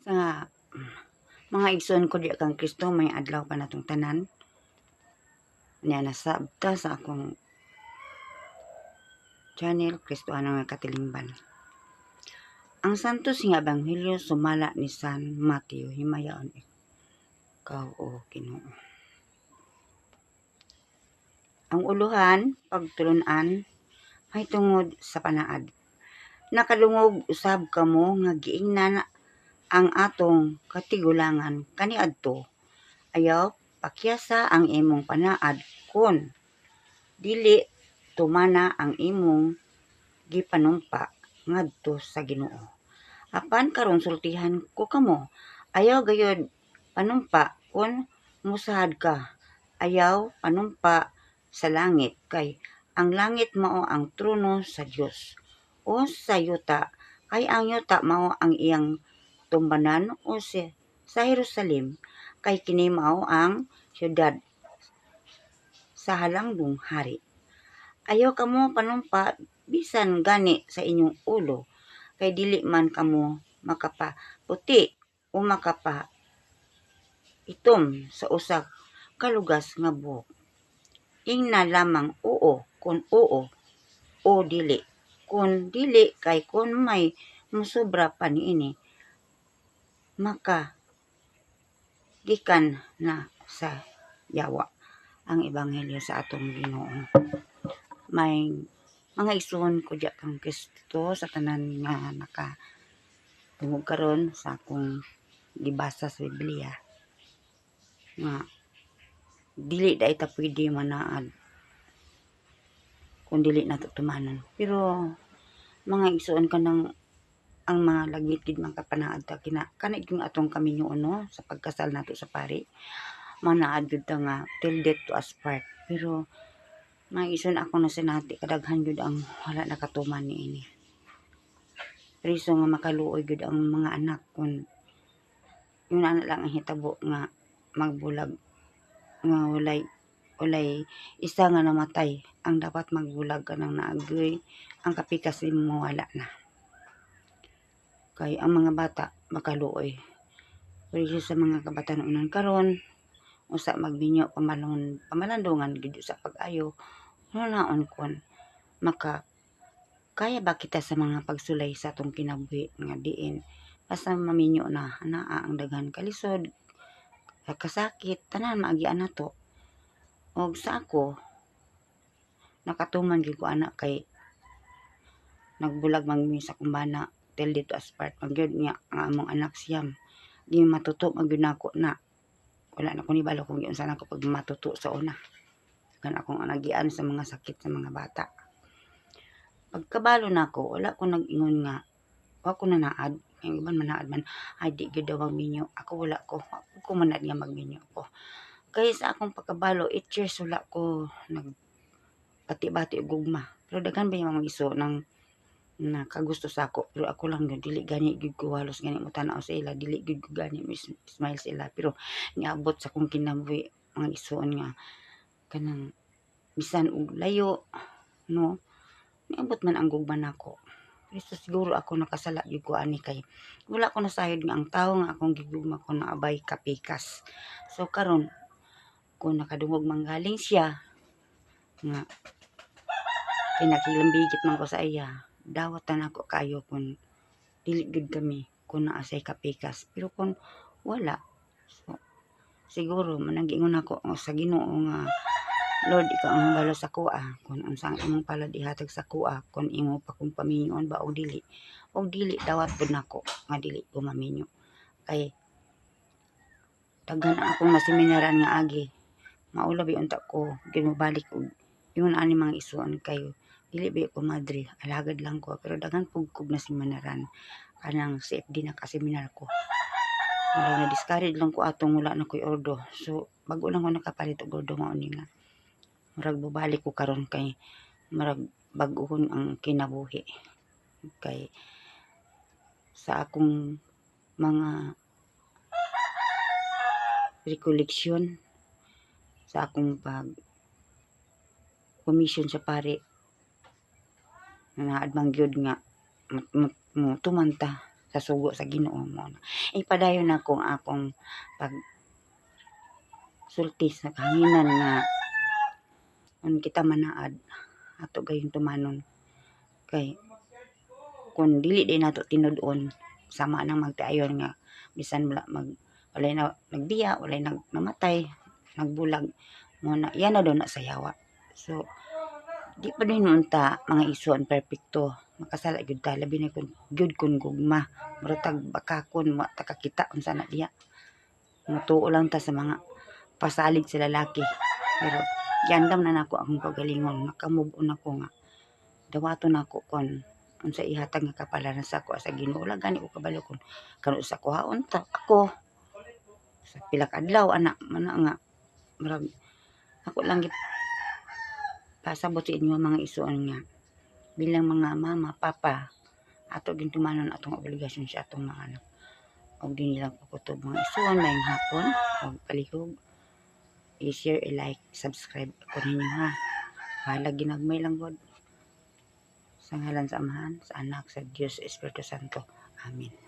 Nga mga igsoon ko di kang Kristo, may adlaw pa natong tanan. Niya nasabta sa akong channel Kristohano nga Katilingban. Ang santos nga ebanghelyo sumala ni San Mateo, himayaon ikaw o Ginoo. Ang uluhan pagtulon-an ay tungod sa panaad. Nakalungog usab kamo nga giingnan ang atong katigulangan kaniadto. Ayaw pakyasa ang imong panaad kun dili tumana ang imong gipanumpa ngadto sa Ginoo. Apan karon sultihan ko kamo, ayaw gayud panumpa kun musahad ka. Ayaw panumpa sa langit kay ang langit mao ang trono sa Dios. O sa yuta kay ang yuta mao ang iyang tumbanan o sa Jerusalem kay kini mao ang syudad sa halangdong hari. Ayaw kamo panumpa bisan gani sa inyong ulo kay dili man kamo makapaputi o itom sa usa ka lugas nga buhok. Ingna lamang oo kun oo o dili kun dili kay kun may musobra pa niini maka gikan na sa yawa ang ebanghelyo sa atong Ginoo. May mga igsoon ko diya kang Kristo sa tanan nga nakatungog karon sa akong gibasa sa Biblia nga dili da ita pwede manaad kung dili nato tumanon. Pero mga igsoon kanang ang mga lagit gid man kapanaad ta kana gyud atong kaminyoon no sa pagkasal nato sa pari. Manaad gyud ta nga till death to us part. Pero mga igsoon ako na sinati kadaghan gyud ang wala nakatuman niini. Riso nga makaluoy gyud ang mga anak kun yun ana lang ang hitabo nga magbulag nga walay isa nga namatay ang dapat magbulag kanang naagoy ang kapikas mo wala na kay ang mga bata makaluoy pero sa mga kabatanunan karon usa magbinyo pamalandungan gid sa pag-ayo naon kon maka kaya ba kita sa mga pagsulay sa atong kinabuhi nga diin basta maminyo na anaa ang daghan kalisod kasakit tanan maagian nato. Og sa ako nakatuman gyud ko ana kay nagbulag man mi sa kumbana till dito as part magyud nga ang among anak siyam di matuto magyud nako na wala na ko ni balo kung giunsa nako pag matuto sa una kan akong anagian sa mga sakit sa mga bata. Pagkabalo nako wala ko nag-ingon nga wa ko nanaad ang iban manaad man ay di gyud daw magminyo ako wala ko manaad nga magminyo ko kay sa akong pagkabalo 8 years wala ko nagpati-bati og gugma pero daghan ba yung mga iso nang nakagusto sa ako pero ako lang yun dili gani gyud ko halos gani mo tanaw sa ila dili gyud ko gani smile sa ila pero niabot sa kong kinabuhi mga isuon nga kanang bisan og layo no niabot man ang gugma nako. Pero siguro ako nakasala gyud ko ani kay wala ko nasayod nga ang tawo nga akong gigugma ko naabay kapikas. So karon kung nakadungog manggaling siya nga kinakilambigit man ko sa iya dawatan ako kayo kung dili gyud kami kung naasay kapikas pero kung wala so siguro manang-ingon ako sa Ginoo nga Lord ikaw ang balo sa kuha kung unsang imong palad ihatag sa kuha kung imo pa kung paminyoon ba o dili dawat pud nako nga dili ko maminyo kay daghan akong naseminaran nga agi maulabi unta ko ginubalik og ingon ani mga isuon kay dili ba ko madre alagad lang ko pero daghan pug kog naseminaran kanang CFD na kaseminar ko wala na discourage lang ko atong wala na koy ordo so bago lang ko nakapalit og ordo mao ni nga murag bubalik ko karon kay murag bag-ohon ang kinabuhi kay sa akong mga recollection sa akong pag commission sa pari naad man gyud nga tumanta sa sugo sa Ginoo mo. Ipadayon na kung akong pag sultis sa kahanginan nga kung kita manaad ato gayong tumanon kay kung dili din nato tinud-on sama nang magtiayon nga bisan walay na nagbiya, walay namatay, nagbulag mo na yan na daw na sayawa. So di pa din unta mga isuan perpekto makasala gyud ta labi na kun gugma murag bakakon wa ta kakita unsa na diya. Mutuo lang ta sa mga pasalig sa lalaki pero giandam na nako akong kagalingon nakamove on ako nga dawaton nako kon unsa ihatag nga kapalaran sa ako sa Ginoo lang gani ko kabalo kon kanu sa kuhaon ta ako sa pila ka adlaw ana mana nga murag ako lang pasabot sa inyo mga isuon nga bilang mga mama papa ato gintumanon atong obligasyon sa atong mga anak og di nila kutob mga isuon mayong hapon og palihog i-share i-like subscribe ko ninyo ha bahala ginagmay lang god sa ngalan sa Amahan sa Anak sa Diyos Espiritu Santo amen.